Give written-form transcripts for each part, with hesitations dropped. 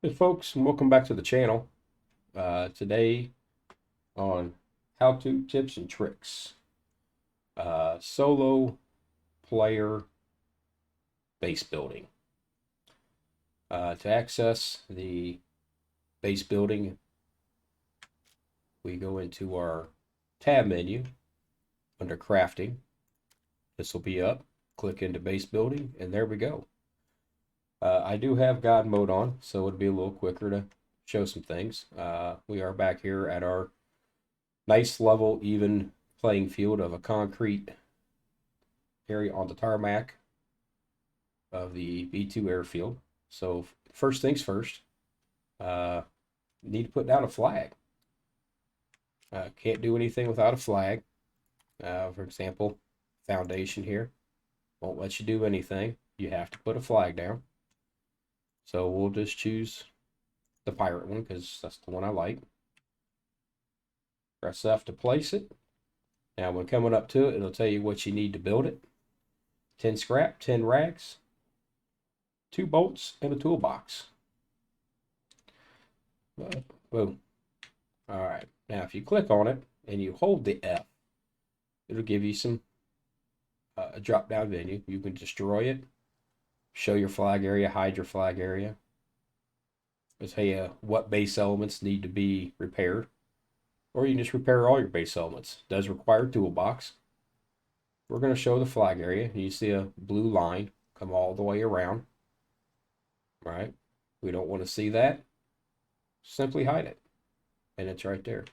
Hey folks, and welcome back to the channel. Today on how-to tips and tricks. Solo player base building. To access the base building, we go into our tab menu under crafting. This will be up. Click into base building, and there we go. I do have God mode on, so it'll be a little quicker to show some things. We are back here at our nice level, even playing field of a concrete area on the tarmac of the B2 airfield. So first things first, uh, need to put down a flag. Can't do anything without a flag. For example, foundation here won't let you do anything. You have to put a flag down. So we'll just choose the pirate one because that's the one I like. Press F to place it. Now when coming up to it, it'll tell you what you need to build it. 10 scrap, 10 rags, 2 bolts, and a toolbox. Boom. All right. Now if you click on it and you hold the F, it'll give you some a drop down menu. You can destroy it, show your flag area, hide your flag area. It'll tell you what base elements need to be repaired. Or you can just repair all your base elements. It does require a toolbox. We're going to show the flag area. You see a blue line come all the way around. Right? We don't want to see that. Simply hide it. And it's right there.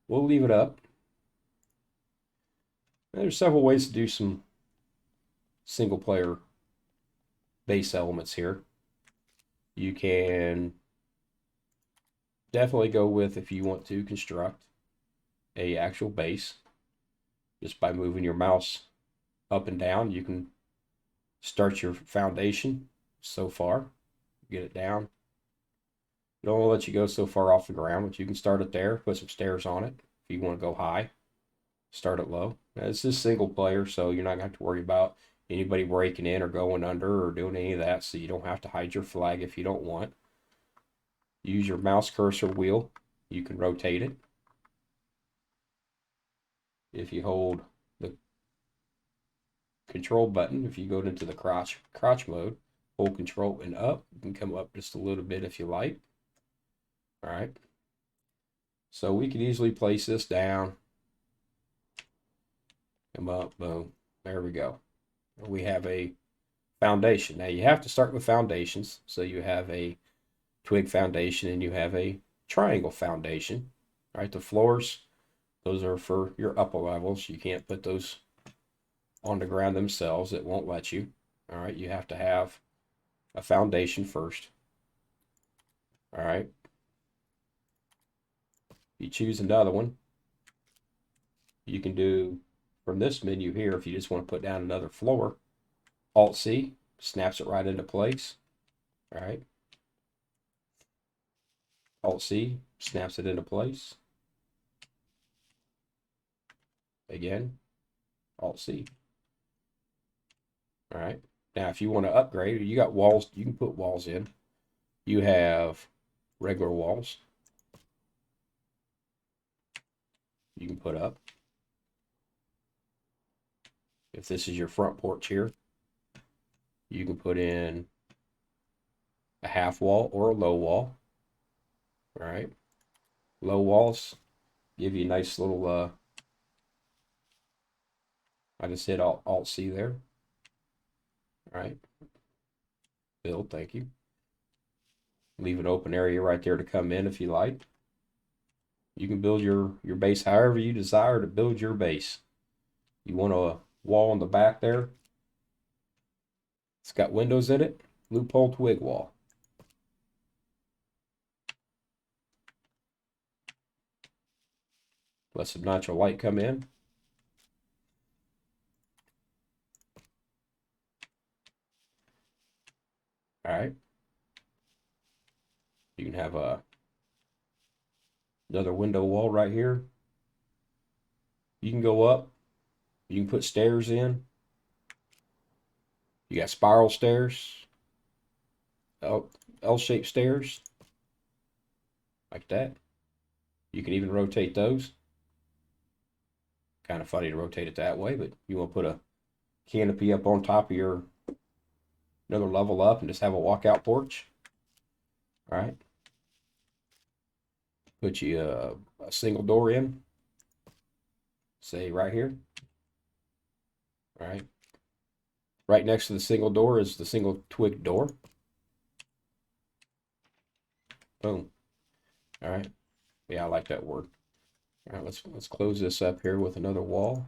We'll leave it up. And there's several ways to do some single player base elements here. You can definitely go with, if you want to construct a actual base, just by moving your mouse up and down, you can start your foundation so far, get it down. It don't let you go so far off the ground, but you can start it there, put some stairs on it. If you want to go high, start it low. Now, it's just single player, so you're not going to have to worry about anybody breaking in or going under or doing any of that, so you don't have to hide your flag if you don't want. Use your mouse cursor wheel. You can rotate it. If you hold the control button, if you go into the crotch mode, hold control and up. You can come up just a little bit if you like. All right. So we can easily place this down. Come up, boom. There we go. We have a foundation. Now you have to start with foundations. So you have a twig foundation and you have a triangle foundation. All right, the floors, those are for your upper levels. You can't put those on the ground themselves. It won't let you. All right, you have to have a foundation first. All right. You choose another one. You can do from this menu here, if you just want to put down another floor, Alt-C, snaps it right into place. All right. Alt-C, snaps it into place. Again, Alt-C. All right. Now, if you want to upgrade, you got walls, you can put walls in. You have regular walls you can put up. If this is your front porch here, you can put in a half wall or a low wall. All right. Low walls give you a nice little, I just hit Alt-C there. All right. Build, thank you. Leave an open area right there to come in if you like. You can build your base however you desire to build your base. You want a wall in the back there. It's got windows in it. Loophole twig wall. Let some natural light come in. All right. You can have another window wall right here. You can go up. You can put stairs in. You got spiral stairs. Oh, L-shaped stairs like that. You can even rotate those. Kind of funny to rotate it that way, but you want to put a canopy up on top of your another level up and just have a walkout porch. All right. Put you a single door in, say right here. All right. Right next to the single door is the single twig door. Boom. All right. Yeah, I like that word. All right, let's close this up here with another wall.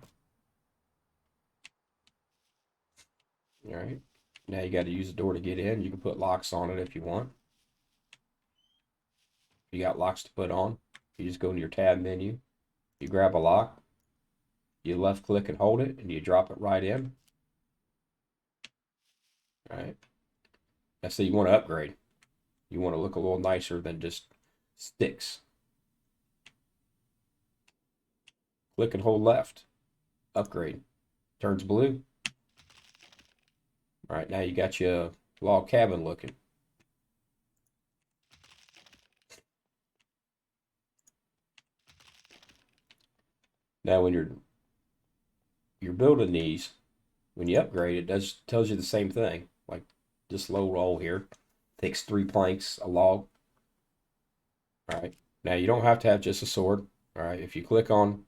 All right. Now you got to use the door to get in. You can put locks on it if you want. If you got locks to put on, you just go to your tab menu. You grab a lock. You left click and hold it, and you drop it right in. All right. Now, so you want to upgrade. You want to look a little nicer than just sticks. Click and hold left. Upgrade. Turns blue. All right, now you got your log cabin looking. Now when you're building these, when you upgrade, it tells you the same thing. Like this low roll here takes 3 planks, a log. All right. Now you don't have to have just a sword. All right. If you click on,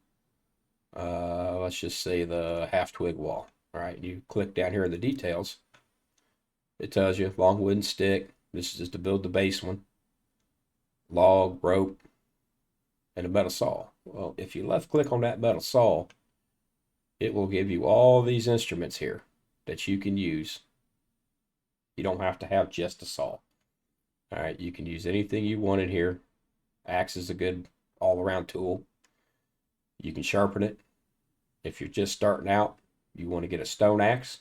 let's just say the half twig wall. All right. You click down here in the details. It tells you long wooden stick. This is just to build the base one. Log, rope, and a metal saw. Well, if you left click on that metal saw, it will give you all these instruments here that you can use. You don't have to have just a saw. All right, you can use anything you want in here. Axe is a good all-around tool. You can sharpen it. If you're just starting out, you want to get a stone axe.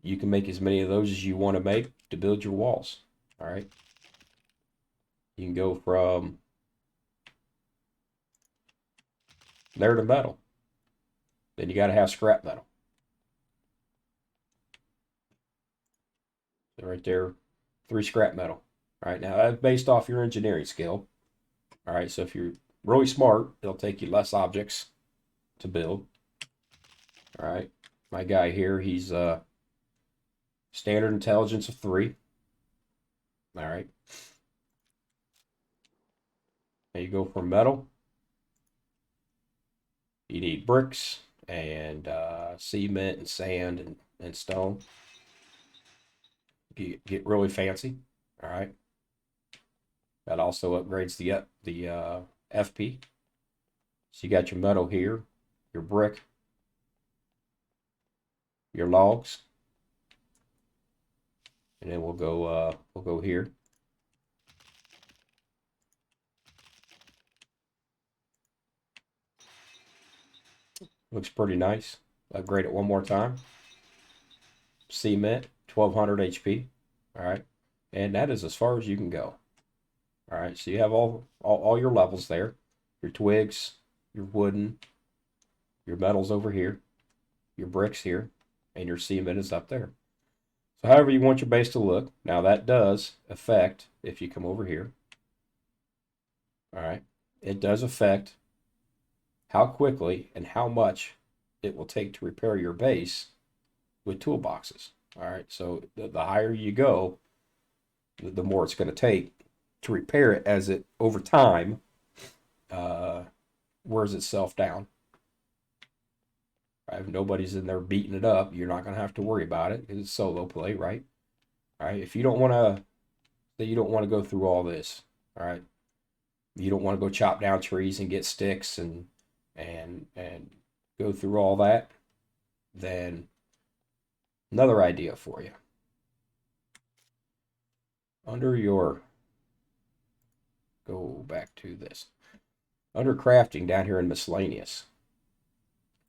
You can make as many of those as you want to make to build your walls. All right. You can go from there to metal. Then you got to have scrap metal. So right there, 3 scrap metal. All right, now that's based off your engineering skill. All right, so if you're really smart, it'll take you less objects to build. All right, my guy here, he's standard intelligence of 3. All right. Now you go for metal. You need bricks and cement and sand and stone. Get really fancy. All right. That also upgrades the FP. So you got your metal here, your brick, your logs, and then we'll go here. Looks pretty nice. Upgrade it one more time. Cement, 1200 HP. All right. And that is as far as you can go. All right. So you have all your levels there. Your twigs, your wooden, your metals over here, your bricks here, and your cement is up there. So however you want your base to look. Now that does affect, if you come over here. All right. It does affect how quickly and how much it will take to repair your base with toolboxes. All right, so the higher you go, the more it's going to take to repair it as it over time wears itself down. Right? If nobody's in there beating it up, you're not going to have to worry about it because it's solo play, right? All right, if you don't want to go through all this, all right, you don't want to go chop down trees and get sticks and go through all that, then another idea for you. Under your, go back to this. Under crafting down here in miscellaneous,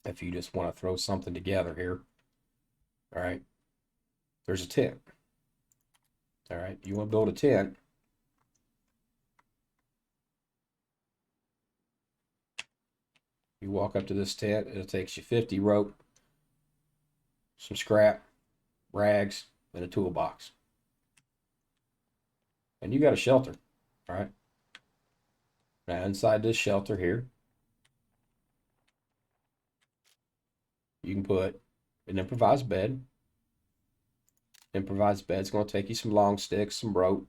if you just want to throw something together here, all right, there's a tent. All right, you want to build a tent. You walk up to this tent, it takes you 50 rope, some scrap, rags, and a toolbox. and you got a shelter. All right. Now inside this shelter here, you can put an improvised bed. Improvised bed's going to take you some long sticks, some rope,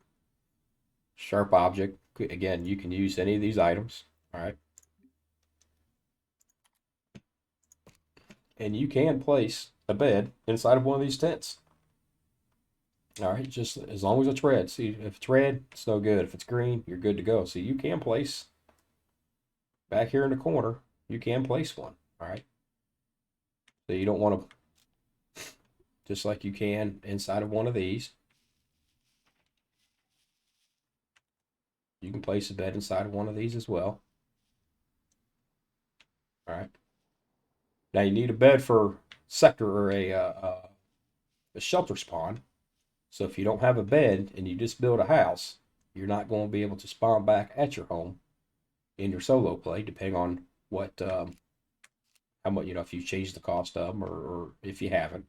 sharp object. Again, you can use any of these items. All right. And you can place a bed inside of one of these tents. All right, just as long as it's red. See, if it's red, it's no good. If it's green, you're good to go. So you can place back here in the corner, you can place one. All right. So you don't want to, just like you can inside of one of these, you can place a bed inside of one of these as well. All right. Now you need a bed for sector or a shelter spawn. So if you don't have a bed and you just build a house, you're not going to be able to spawn back at your home in your solo play, depending on what, how much, if you change the cost of them or if you haven't.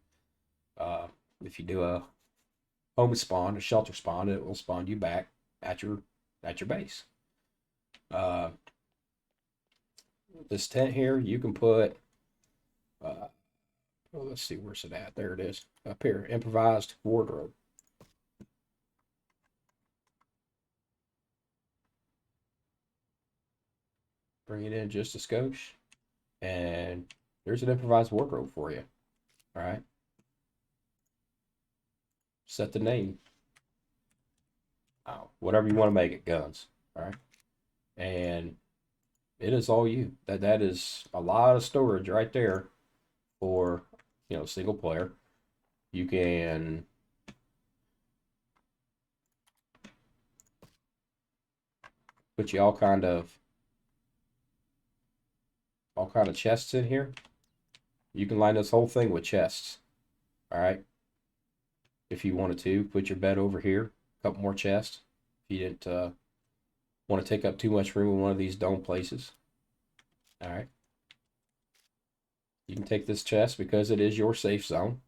If you do a home spawn, a shelter spawn, it will spawn you back at your base. This tent here, you can put, let's see, where's it at? There it is, up here, improvised wardrobe. Bring it in just a skosh, and there's an improvised wardrobe for you. All right. Set the name. Whatever you want to make it, guns. All right. And it is all you. That is a lot of storage right there for, single player. You can put you all kind of chests in here. You can line this whole thing with chests. All right. If you wanted to, put your bed over here, a couple more chests. If you didn't want to take up too much room in one of these dome places. All right. You can take this chest because it is your safe zone.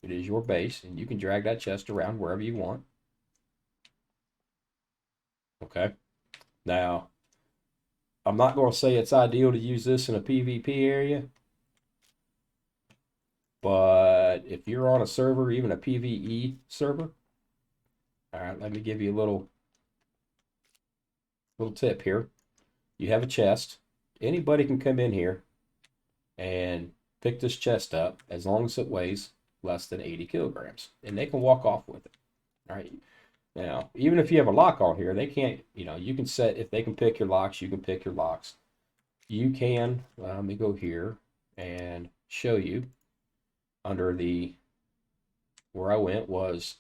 It is your base, and you can drag that chest around wherever you want. Okay. Now, I'm not going to say it's ideal to use this in a PvP area, but if you're on a server, even a PvE server, all right, let me give you a little tip here. You have a chest. Anybody can come in here and pick this chest up as long as it weighs less than 80 kilograms, and they can walk off with it. All right. Now, even if you have a lock on here, they can't, you can set, if they can pick your locks, you can pick your locks. You can, let me go here and show you under where I went was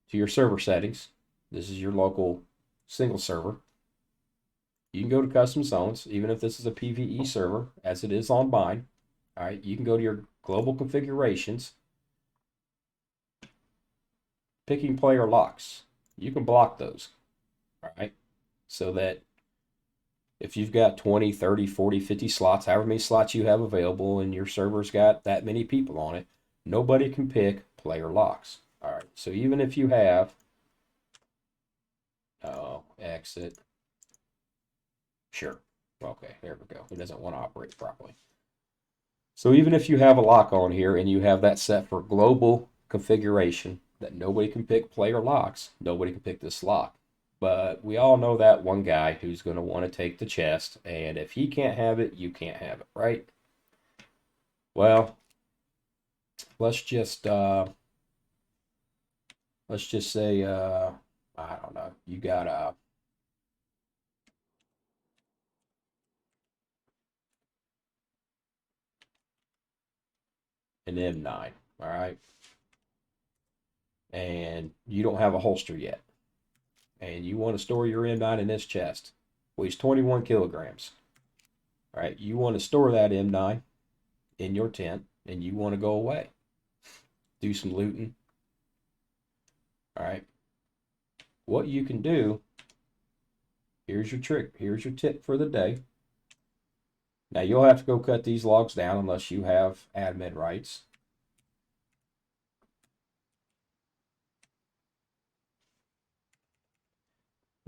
to your server settings. This is your local single server. You can go to custom zones, even if this is a PvE server, as it is on mine. All right, you can go to your global configurations, picking player locks. You can block those. All right, so that if you've got 20, 30, 40, 50 slots, however many slots you have available, and your server's got that many people on it, nobody can pick player locks. All right, so even if you have, exit. Sure. Okay, there we go. It doesn't want to operate properly. So even if you have a lock on here and you have that set for global configuration, that nobody can pick player locks, nobody can pick this lock. But we all know that one guy who's going to want to take the chest, and if he can't have it, you can't have it, right? Well, let's just say I don't know, you got an M9, all right? And you don't have a holster yet. And you want to store your M9 in this chest. Weighs 21 kilograms. All right, you want to store that M9 in your tent, and you want to go away. Do some looting. All right. What you can do, here's your trick. Here's your tip for the day. Now, you'll have to go cut these logs down unless you have admin rights.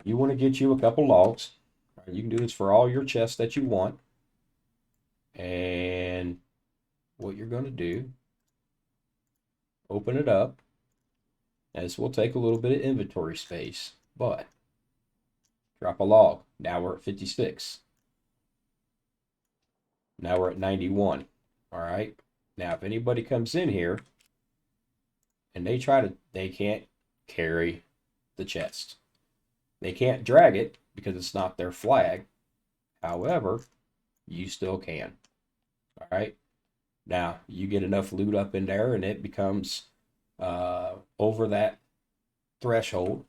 you want to get you a couple logs. You can do this for all your chests that you want. And what you're going to do, open it up. This will take a little bit of inventory space, but drop a log. Now we're at 56. Now we're at 91. All right. Now, if anybody comes in here and they can't carry the chest. They can't drag it because it's not their flag. However, you still can. All right. Now, you get enough loot up in there and it becomes over that threshold,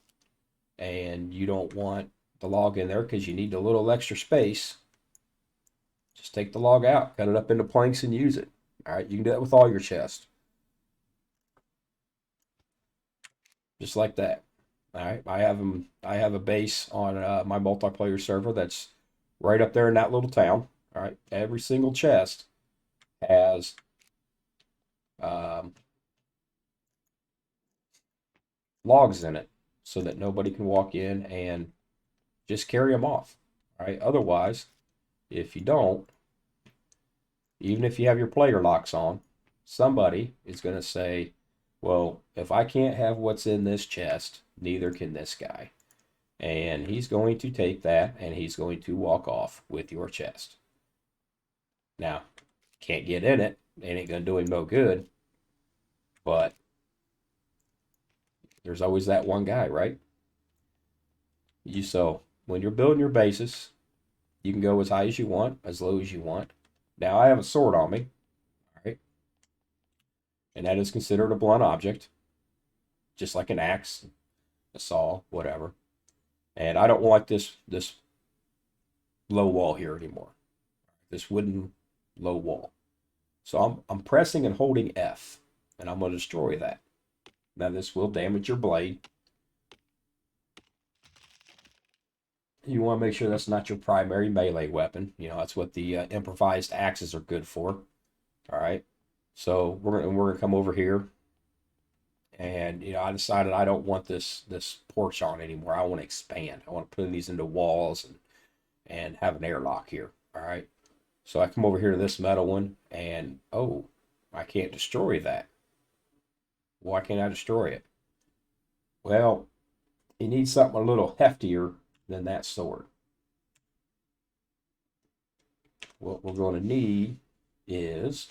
and you don't want the log in there because you need a little extra space. Just take the log out, cut it up into planks, and use it. All right. You can do that with all your chests. Just like that. All right. I have a base on my multiplayer server that's right up there in that little town. All right. Every single chest has logs in it so that nobody can walk in and just carry them off. All right. Otherwise, if you don't, even if you have your player locks on, somebody is going to say, well, if I can't have what's in this chest, neither can this guy. And he's going to take that and he's going to walk off with your chest. Now, can't get in it. It ain't going to do him no good. But there's always that one guy, right? So when you're building your bases, you can go as high as you want, as low as you want. Now I have a sword on me, all right? And that is considered a blunt object, just like an axe, a saw, whatever. And I don't want this low wall here anymore. This wooden low wall. So I'm pressing and holding F, and I'm going to destroy that. Now this will damage your blade. You want to make sure that's not your primary melee weapon. You know, that's what the improvised axes are good for. All right. So we're gonna come over here, and I decided I don't want this porch on anymore. I want to expand. I want to put these into walls and have an airlock here. All right. So I come over here to this metal one, and oh, I can't destroy that. Why can't I destroy it? Well, you need something a little heftier than that sword. What we're going to need is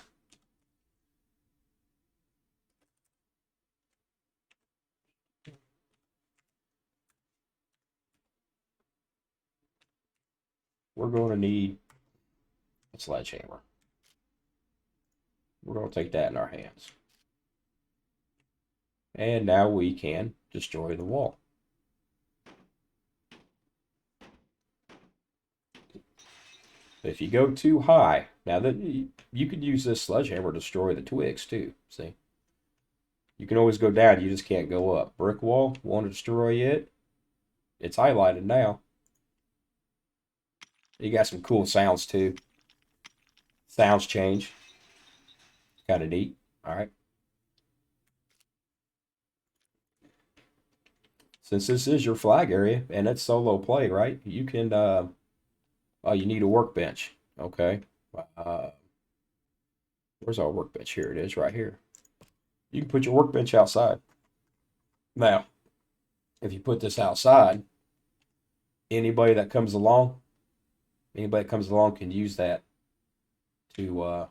a sledgehammer. We're going to take that in our hands. And now we can destroy the wall. If you go too high, now that you could use this sledgehammer to destroy the twigs too. See, you can always go down, you just can't go up. Brick wall, want to destroy it? It's highlighted now. You got some cool sounds too. Sounds change. Kind of neat. All right. Since this is your flag area and it's solo play, right? You can. Oh, you need a workbench. Okay. Where's our workbench? Here it is, right here. You can put your workbench outside. Now, if you put this outside, anybody that comes along can use that to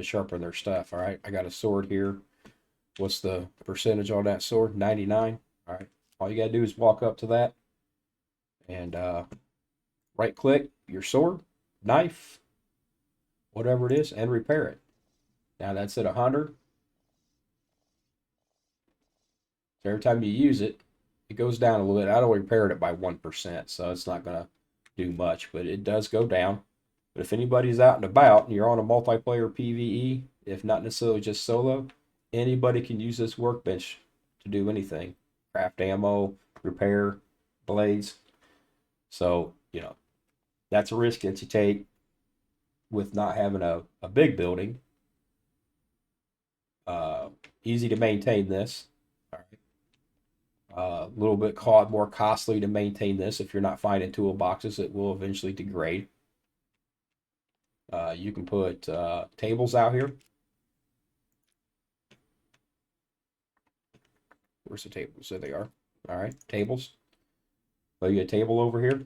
sharpen their stuff. All right. I got a sword here. What's the percentage on that sword? 99. All right. All you gotta do is walk up to that and right click your sword, knife, whatever it is, and repair it. Now that's at 100. So every time you use it, it goes down a little bit. I don't repair it by 1%, so it's not gonna do much, but it does go down. But if anybody's out and about and you're on a multiplayer PVE, if not necessarily just solo, anybody can use this workbench to do anything. Craft ammo, repair blades. So, that's a risk that you take with not having a big building. Easy to maintain this. All A little bit more costly to maintain this. If you're not finding toolboxes, it will eventually degrade. You can put tables out here. Where's the tables? There they are. All right, tables. So you get a table over here.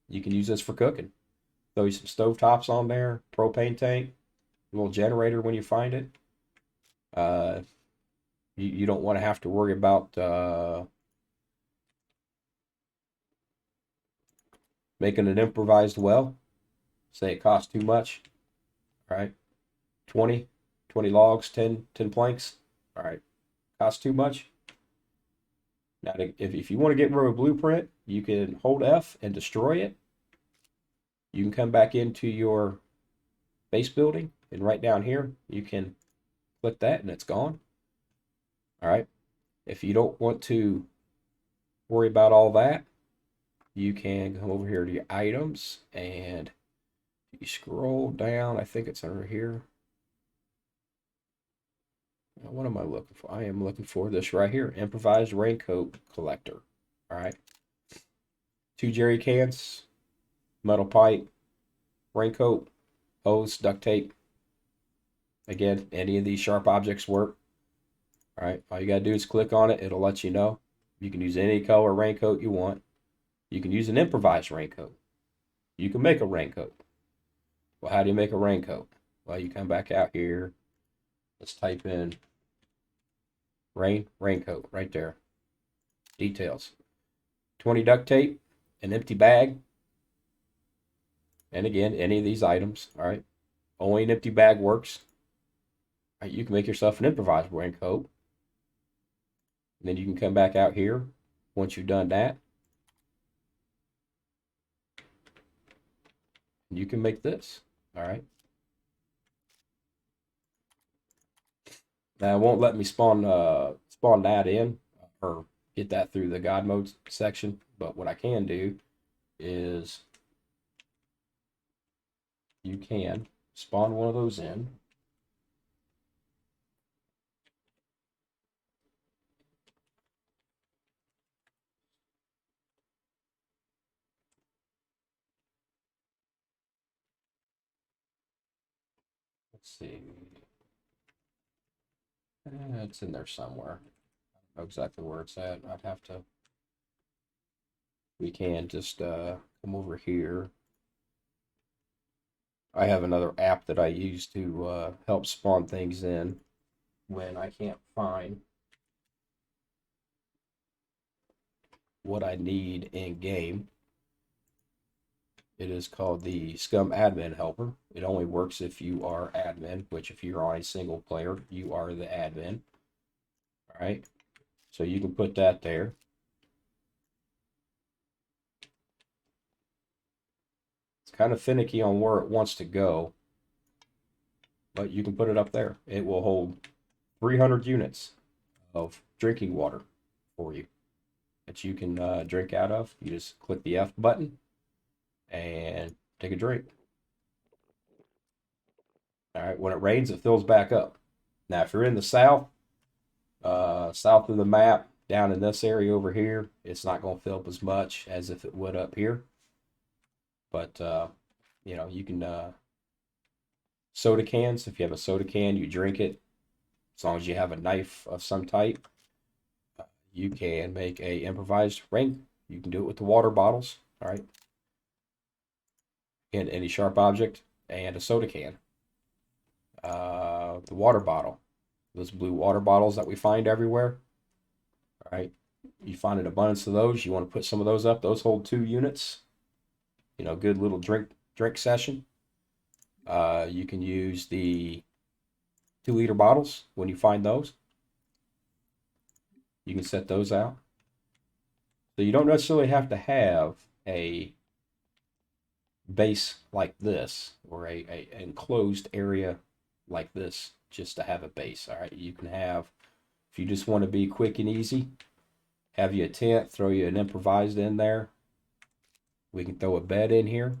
You can use this for cooking. Throw you some stovetops on there, propane tank, a little generator when you find it. You don't want to have to worry about making an improvised well. Say it costs too much. All right, 20 logs, 10 planks. All right, costs too much. Now, if you want to get rid of a blueprint, you can hold F and destroy it. You can come back into your base building, and right down here, you can click that and it's gone. All right. If you don't want to worry about all that, you can come over here to your items, and you scroll down. I think it's over here. What am I looking for? I am looking for this right here, improvised raincoat collector. All right. 2 jerry cans, metal pipe, raincoat, hose, duct tape. Again, any of these sharp objects work. All right. All you got to do is click on it. It'll let you know. You can use any color raincoat you want. You can use an improvised raincoat. You can make a raincoat. Well, how do you make a raincoat? Well, you come back out here. Let's type in raincoat right there. Details. 20 duct tape, an empty bag, and again, any of these items. All right. Only an empty bag works. All right, you can make yourself an improvised raincoat. And then you can come back out here once you've done that. And you can make this. All right. Now it won't let me spawn that in or get that through the God mode section, but what I can do is you can spawn one of those in. Let's see. It's in there somewhere. I don't know exactly where it's at. I'd have to. We can just come over here. I have another app that I use to help spawn things in when I can't find what I need in game. It is called the Scum Admin Helper. It only works if you are admin, which if you're on a single player, you are the admin. All right. So you can put that there. It's kind of finicky on where it wants to go, but you can put it up there. It will hold 300 units of drinking water for you that you can drink out of. You just click the F button and take a drink. All right, when it rains, it fills back up. Now, if you're in the south of the map, down in this area over here, it's not going to fill up as much as if it would up here. But, you know, you can, soda cans, if you have a soda can, you drink it. As long as you have a knife of some type, you can make a improvised rain. You can do it with the water bottles, all right? And any sharp object and a soda can. The water bottle, those blue water bottles that we find everywhere, all right? You find an abundance of those. You want to put some of those up. Those hold 2 units. You know, good little drink session. You can use the 2-liter bottles when you find those. You can set those out. So you don't necessarily have to have a base like this or a enclosed area like this just to have a base. All right, you can have, if you just want to be quick and easy, have you a tent, throw you an improvised in there. We can throw a bed in here.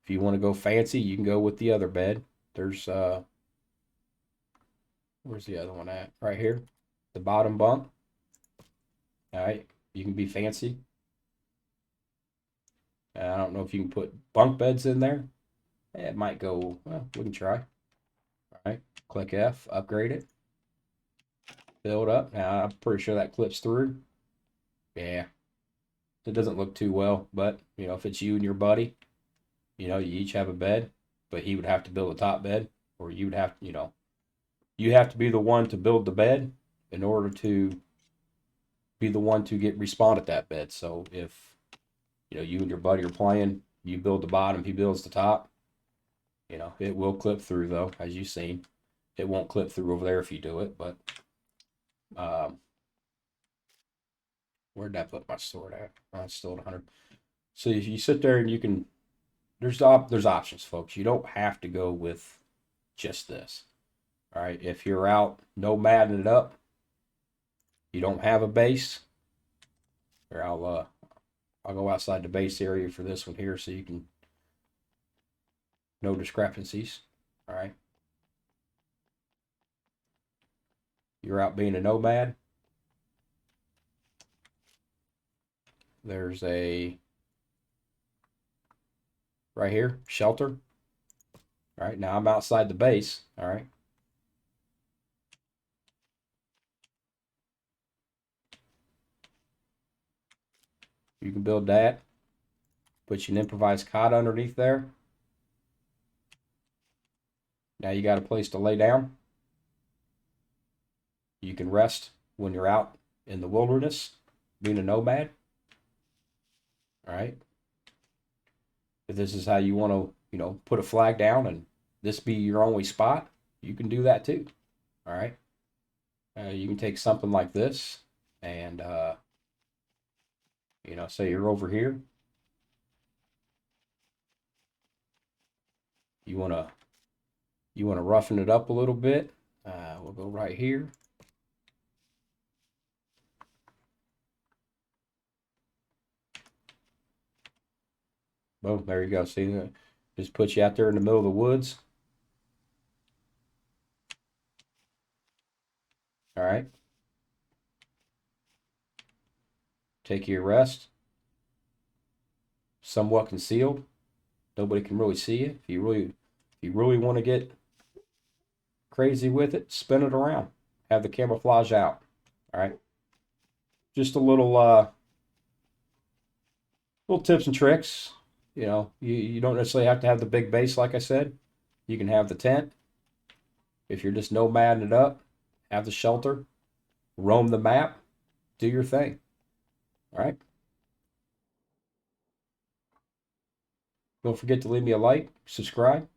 If you want to go fancy, you can go with the other bed. There's Where's the other one at? Right here. The bottom bunk. All right. You can be fancy. I don't know if you can put bunk beds in there. It might go, well, we can try. All right. Click F, upgrade it. Build up. Now, I'm pretty sure that clips through. Yeah. It doesn't look too well, but, you know, if it's you and your buddy, you know, you each have a bed, but he would have to build a top bed, or you would have, you know, you have to be the one to build the bed in order to be the one to get respawned at that bed. So if, you know, you and your buddy are playing, you build the bottom, he builds the top, you know, it will clip through though, as you've seen. It won't clip through over there if you do it, but um, where'd I put my sword at? Oh, it's still at 100. So if you sit there and you can, there's options, folks. You don't have to go with just this. All right, if you're out nomading it up, you don't have a base, or I'll go outside the base area for this one here so you can no discrepancies. All right, you're out being a nomad. There's a right here shelter. All right, now I'm outside the base. All right. You can build that. Put you an improvised cot underneath there. Now you got a place to lay down. You can rest when you're out in the wilderness, being a nomad. All right. If this is how you want to, you know, put a flag down and this be your only spot, you can do that too. All right. You can take something like this and, you know, say you're over here. You want to roughen it up a little bit. We'll go right here. Boom, there you go. See, just put you out there in the middle of the woods. All right. Take your rest. Somewhat concealed. Nobody can really see you. If you really want to get crazy with it, spin it around. Have the camouflage out. All right. Just a little tips and tricks. You know, you don't necessarily have to have the big base, like I said. You can have the tent. If you're just nomading it up, have the shelter, roam the map, do your thing. All right. Don't forget to leave me a like, subscribe,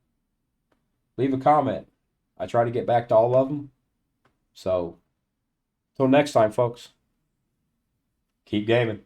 leave a comment. I try to get back to all of them. So, till next time, folks, keep gaming.